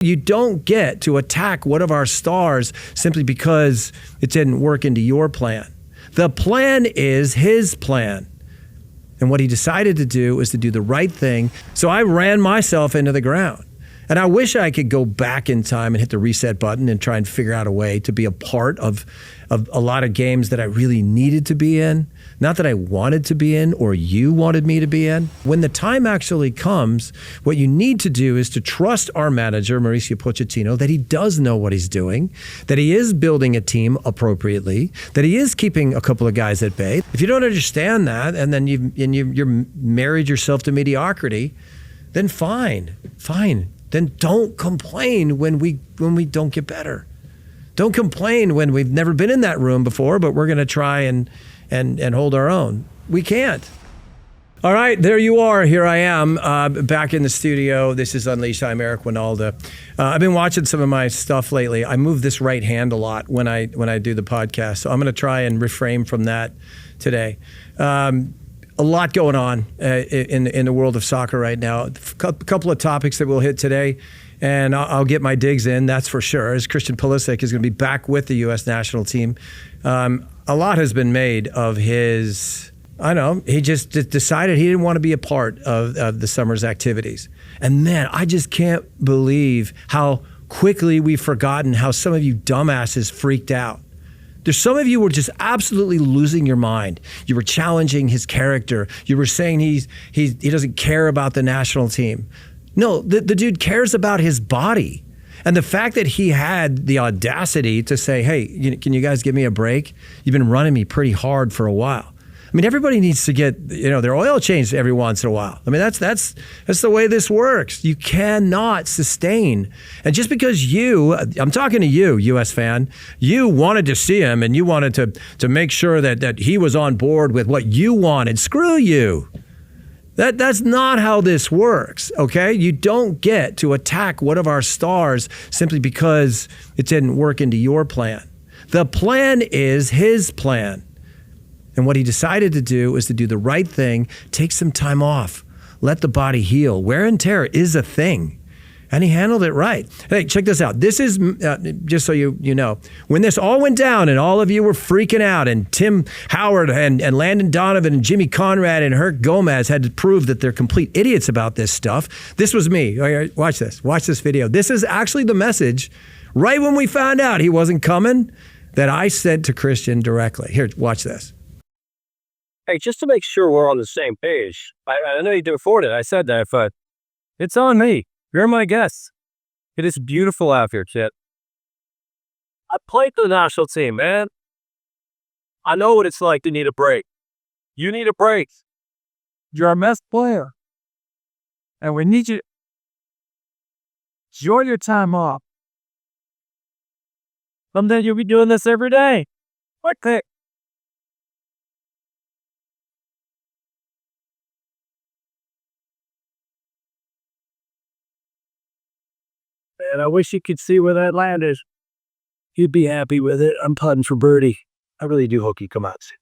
You don't get to attack one of our stars simply because it didn't work into your plan. The plan is his plan. And what he decided to do was to do the right thing. So I ran myself into the ground. And I wish I could go back in time and hit the reset button and try and figure out a way to be a part of a lot of games that I really needed to be in. Not that I wanted to be in or you wanted me to be in. When the time actually comes, what you need to do is to trust our manager, Mauricio Pochettino, that he does know what he's doing, that he is building a team appropriately, that he is keeping a couple of guys at bay. If you don't understand that and then you're married yourself to mediocrity, then fine. Then don't complain when we don't get better. Don't complain when we've never been in that room before, but we're going to try and hold our own. We can't. All right, there you are. Here I am back in the studio. This is Unleashed. I'm Eric Wynalda. I've been watching some of my stuff lately. I move this right hand a lot when I do the podcast, so I'm going to try and refrain from that today. A lot going on in the world of soccer right now. A couple of topics that we'll hit today, and I'll get my digs in, that's for sure, as Christian Pulisic is going to be back with the U.S. national team. A lot has been made of his, he just decided he didn't want to be a part of the summer's activities. And man, I just can't believe how quickly we've forgotten how some of you dumbasses freaked out. There's some of you were just absolutely losing your mind. You were challenging his character. You were saying he doesn't care about the national team. No, the dude cares about his body. And the fact that he had the audacity to say, hey, can you guys give me a break? You've been running me pretty hard for a while. I mean, everybody needs to get, their oil changed every once in a while. I mean, that's the way this works. You cannot sustain. And just because I'm talking to you, US fan, you wanted to see him and you wanted to make sure that he was on board with what you wanted. Screw you. That's not how this works, okay? You don't get to attack one of our stars simply because it didn't work into your plan. The plan is his plan. And what he decided to do is to do the right thing, take some time off, let the body heal. Wear and tear is a thing. And he handled it right. Hey, check this out. This is, just so you know, when this all went down and all of you were freaking out and Tim Howard and Landon Donovan and Jimmy Conrad and Herc Gomez had to prove that they're complete idiots about this stuff, this was me. All right, watch this. Watch this video. This is actually the message right when we found out he wasn't coming that I said to Christian directly. Here, watch this. Hey, just to make sure we're on the same page, I know you do afford it. I said that, but it's on me. You're my guest. It is beautiful out here, Chip. I played for the national team, man. I know what it's like to need a break. You need a break. You're our best player. And we need you to enjoy your time off. Someday you'll be doing this every day. Quick. And I wish you could see where that landed. You'd be happy with it. I'm putting for birdie. I really do hope you come out soon.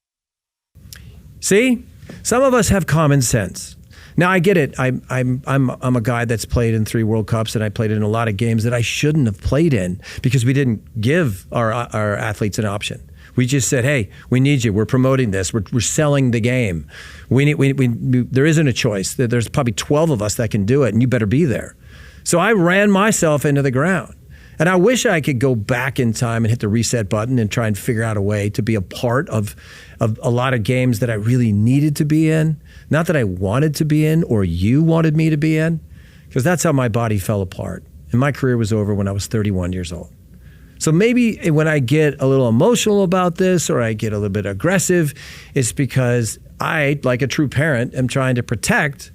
See, some of us have common sense. Now I get it. I'm a guy that's played in 3 World Cups, and I played in a lot of games that I shouldn't have played in because we didn't give our athletes an option. We just said, hey, we need you. We're promoting this. We're selling the game. There isn't a choice. There's probably 12 of us that can do it, and you better be there. So I ran myself into the ground. And I wish I could go back in time and hit the reset button and try and figure out a way to be a part of a lot of games that I really needed to be in. Not that I wanted to be in or you wanted me to be in, because that's how my body fell apart. And my career was over when I was 31 years old. So maybe when I get a little emotional about this or I get a little bit aggressive, it's because I, like a true parent, am trying to protect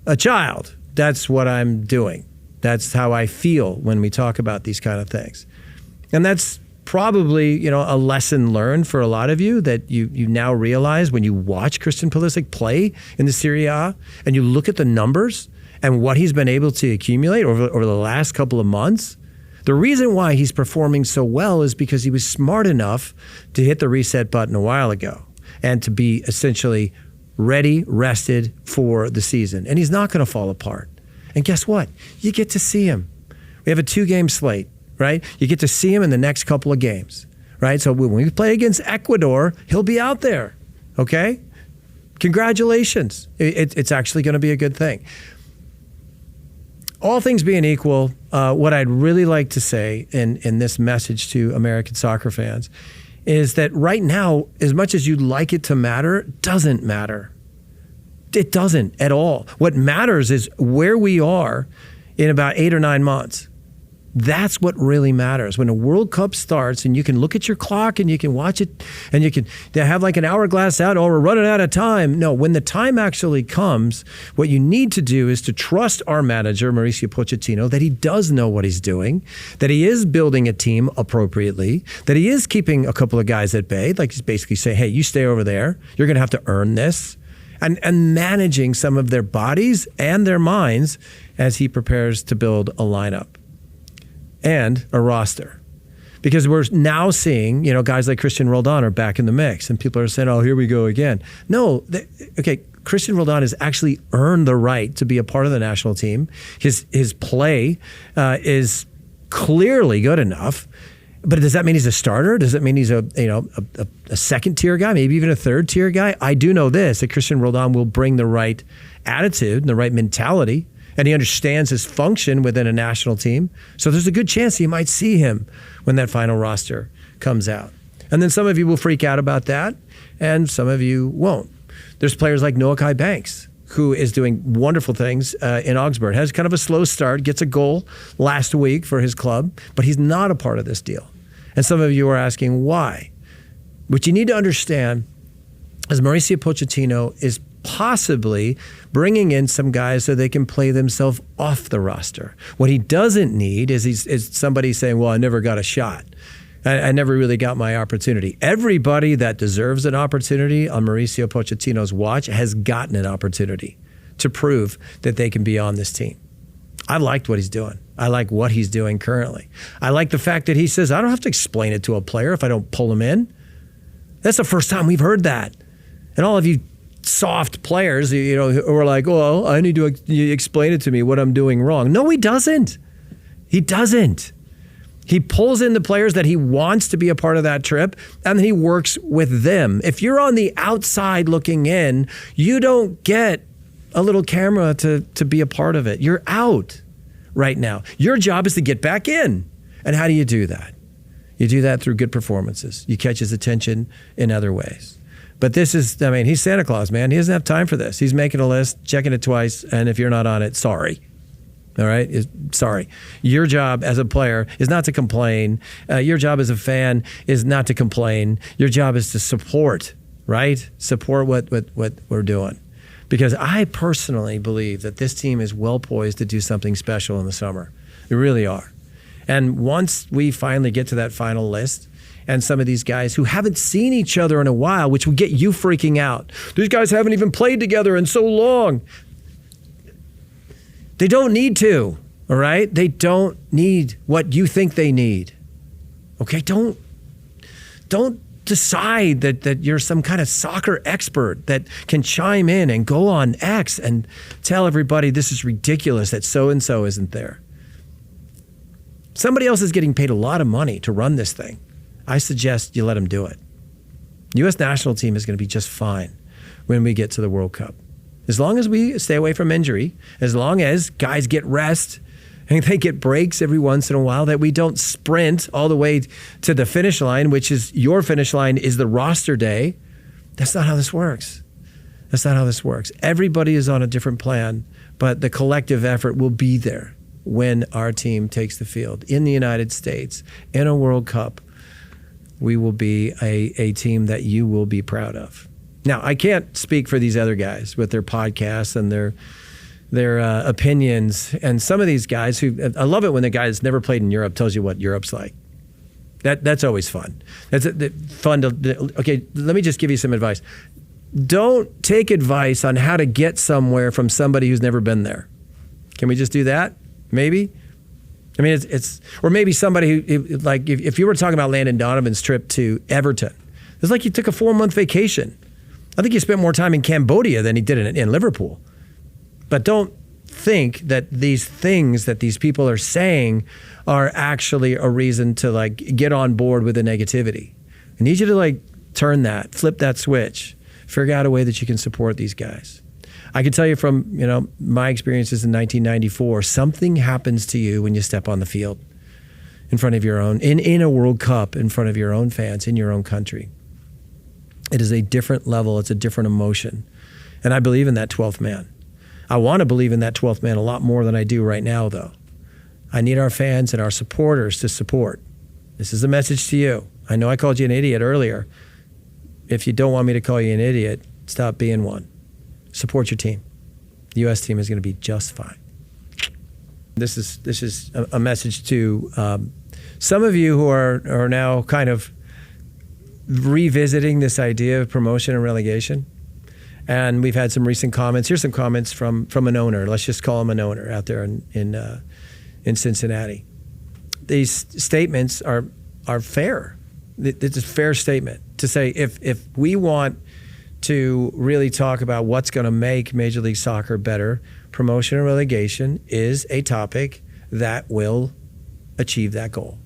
a child. That's what I'm doing. That's how I feel when we talk about these kind of things. And that's probably, a lesson learned for a lot of you that you now realize when you watch Christian Pulisic play in the Serie A and you look at the numbers and what he's been able to accumulate over the last couple of months. The reason why he's performing so well is because he was smart enough to hit the reset button a while ago and to be essentially ready, rested for the season. And he's not going to fall apart. And guess what? You get to see him We have a 2-game slate, right? You get to see him in the next couple of games, right? So when we play against Ecuador, he'll be out there, okay? Congratulations. It's actually going to be a good thing. All things being equal, what I'd really like to say in this message to American soccer fans is that right now, as much as you'd like it to matter, it doesn't matter. It doesn't at all. What matters is where we are in about 8 or 9 months. That's what really matters. When a World Cup starts and you can look at your clock and you can watch it and you can have like an hourglass out, oh, we're running out of time. No, when the time actually comes, what you need to do is to trust our manager, Mauricio Pochettino, that he does know what he's doing, that he is building a team appropriately, that he is keeping a couple of guys at bay, like he's basically saying, hey, you stay over there. You're going to have to earn this. And managing some of their bodies and their minds as he prepares to build a lineup and a roster. Because we're now seeing, guys like Christian Roldan are back in the mix, and people are saying, oh, here we go again. No, Christian Roldan has actually earned the right to be a part of the national team. His play is clearly good enough. But does that mean he's a starter? Does that mean he's a second-tier guy, maybe even a third-tier guy? I do know this, that Christian Roldan will bring the right attitude and the right mentality, and he understands his function within a national team. So there's a good chance you might see him when that final roster comes out. And then some of you will freak out about that, and some of you won't. There's players like Noah Kai Banks, who is doing wonderful things in Augsburg. Has kind of a slow start, gets a goal last week for his club, but he's not a part of this deal. And some of you are asking why. What you need to understand is Mauricio Pochettino is possibly bringing in some guys so they can play themselves off the roster. What he doesn't need is somebody saying, well, I never got a shot. I never really got my opportunity. Everybody that deserves an opportunity on Mauricio Pochettino's watch has gotten an opportunity to prove that they can be on this team. I liked what he's doing. I like what he's doing currently. I like the fact that he says, I don't have to explain it to a player if I don't pull him in. That's the first time we've heard that. And all of you soft players, who are like, well, I need to explain it to me what I'm doing wrong. No, he doesn't. He doesn't. He pulls in the players that he wants to be a part of that trip, and he works with them. If you're on the outside looking in, you don't get a little camera to be a part of it. You're out right now. Your job is to get back in. And how do you do that? You do that through good performances. You catch his attention in other ways. But this is, he's Santa Claus, man. He doesn't have time for this. He's making a list, checking it twice, and if you're not on it, sorry. All right? Sorry. Your job as a player is not to complain. Your job as a fan is not to complain. Your job is to support, right? Support what we're doing. Because I personally believe that this team is well poised to do something special in the summer. They really are. And once we finally get to that final list, and some of these guys who haven't seen each other in a while, which will get you freaking out. These guys haven't even played together in so long. They don't need to, all right? They don't need what you think they need. Okay, don't decide that you're some kind of soccer expert that can chime in and go on X and tell everybody this is ridiculous that so-and-so isn't there. Somebody else is getting paid a lot of money to run this thing. I suggest you let them do it. The U.S. national team is going to be just fine when we get to the World Cup. As long as we stay away from injury, as long as guys get rest and they get breaks every once in a while, that we don't sprint all the way to the finish line, which is your finish line is the roster day. That's not how this works. That's not how this works. Everybody is on a different plan, but the collective effort will be there when our team takes the field. In the United States, in a World Cup, we will be a team that you will be proud of. Now, I can't speak for these other guys with their podcasts and their opinions. And some of these guys who, I love it when the guy that's never played in Europe tells you what Europe's like. That's always fun. That's fun to, okay, let me just give you some advice. Don't take advice on how to get somewhere from somebody who's never been there. Can we just do that? Maybe? I mean, it's or maybe somebody who, like, if you were talking about Landon Donovan's trip to Everton, it's like he took a 4-month vacation. I think he spent more time in Cambodia than he did in Liverpool. But don't think that these things that these people are saying are actually a reason to like get on board with the negativity. I need you to like turn that, flip that switch, figure out a way that you can support these guys. I can tell you from, my experiences in 1994, something happens to you when you step on the field in front of your own, in a World Cup, in front of your own fans, in your own country. It is a different level. It's a different emotion. And I believe in that 12th man. I want to believe in that 12th man a lot more than I do right now, though. I need our fans and our supporters to support. This is a message to you. I know I called you an idiot earlier. If you don't want me to call you an idiot, stop being one. Support your team. The U.S. team is going to be just fine. This is a message to some of you who are now kind of revisiting this idea of promotion and relegation. And we've had some recent comments. Here's some comments from an owner. Let's just call him an owner out there in Cincinnati. These statements are fair. It's a fair statement to say if we want to really talk about what's going to make Major League Soccer better, promotion and relegation is a topic that will achieve that goal.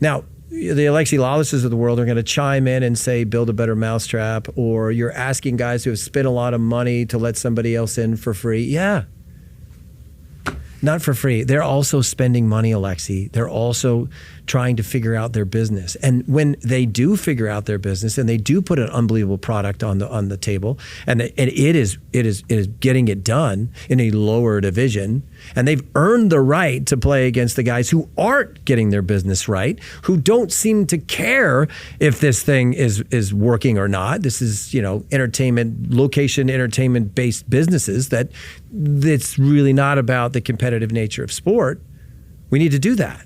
Now, the Alexi Lawlesses of the world are going to chime in and say, build a better mousetrap, or you're asking guys who have spent a lot of money to let somebody else in for free. Yeah. Not for free. They're also spending money, Alexi. They're also trying to figure out their business. And when they do figure out their business and they do put an unbelievable product on the table, and it is getting it done in a lower division, and they've earned the right to play against the guys who aren't getting their business right, who don't seem to care if this thing is working or not. This is, entertainment-based businesses that it's really not about the competitive nature of sport. We need to do that.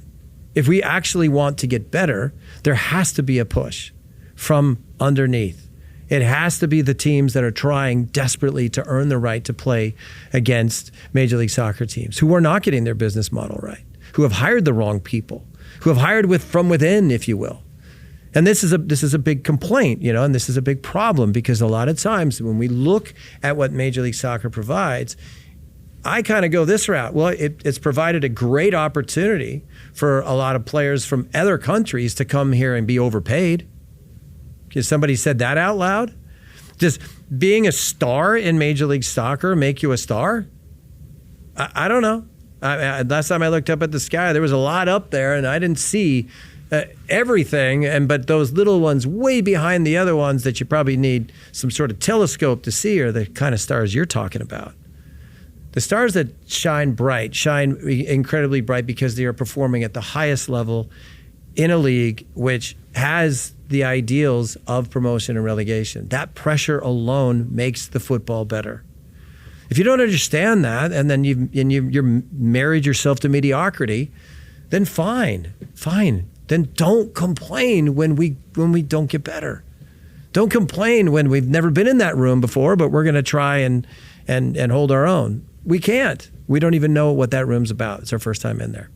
If we actually want to get better, there has to be a push from underneath. It has to be the teams that are trying desperately to earn the right to play against Major League Soccer teams who are not getting their business model right, who have hired the wrong people, who have hired from within, if you will. And this is a big complaint, and this is a big problem, because a lot of times when we look at what Major League Soccer provides, I kind of go this route. Well, it's provided a great opportunity for a lot of players from other countries to come here and be overpaid. Has somebody said that out loud? Does being a star in Major League Soccer make you a star? I don't know. Last time I looked up at the sky, there was a lot up there, and I didn't see everything. But those little ones way behind the other ones that you probably need some sort of telescope to see are the kind of stars you're talking about. The stars that shine incredibly bright because they are performing at the highest level in a league which has the ideals of promotion and relegation. That pressure alone makes the football better. If you don't understand that, and then you're married yourself to mediocrity, then fine. Then don't complain when we don't get better. Don't complain when we've never been in that room before, but we're going to try and hold our own. We can't. We don't even know what that room's about. It's our first time in there.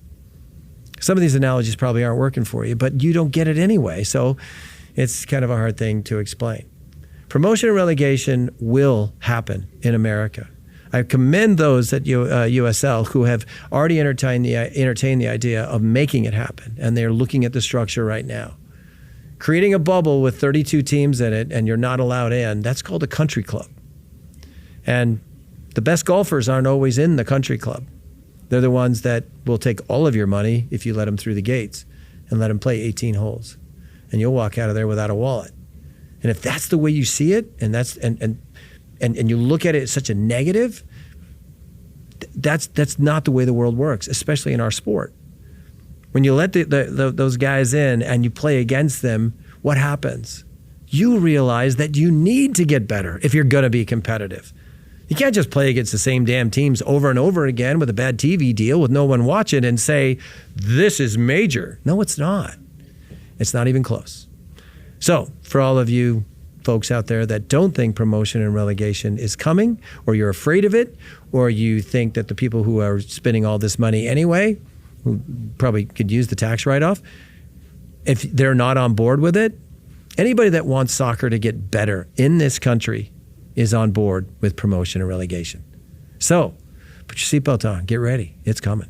Some of these analogies probably aren't working for you, but you don't get it anyway. So it's kind of a hard thing to explain. Promotion and relegation will happen in America. I commend those at USL who have already entertained the idea of making it happen, and they're looking at the structure right now. Creating a bubble with 32 teams in it and you're not allowed in, that's called a country club. And the best golfers aren't always in the country club. They're the ones that will take all of your money if you let them through the gates and let them play 18 holes. And you'll walk out of there without a wallet. And if that's the way you see it, and you look at it as such a negative, that's not the way the world works, especially in our sport. When you let those guys in and you play against them, what happens? You realize that you need to get better if you're going to be competitive. You can't just play against the same damn teams over and over again with a bad TV deal with no one watching and say, this is major. No, it's not. It's not even close. So for all of you folks out there that don't think promotion and relegation is coming, or you're afraid of it, or you think that the people who are spending all this money anyway, who probably could use the tax write-off, if they're not on board with it, anybody that wants soccer to get better in this country is on board with promotion and relegation. So Put your seatbelt on. Get ready. It's coming.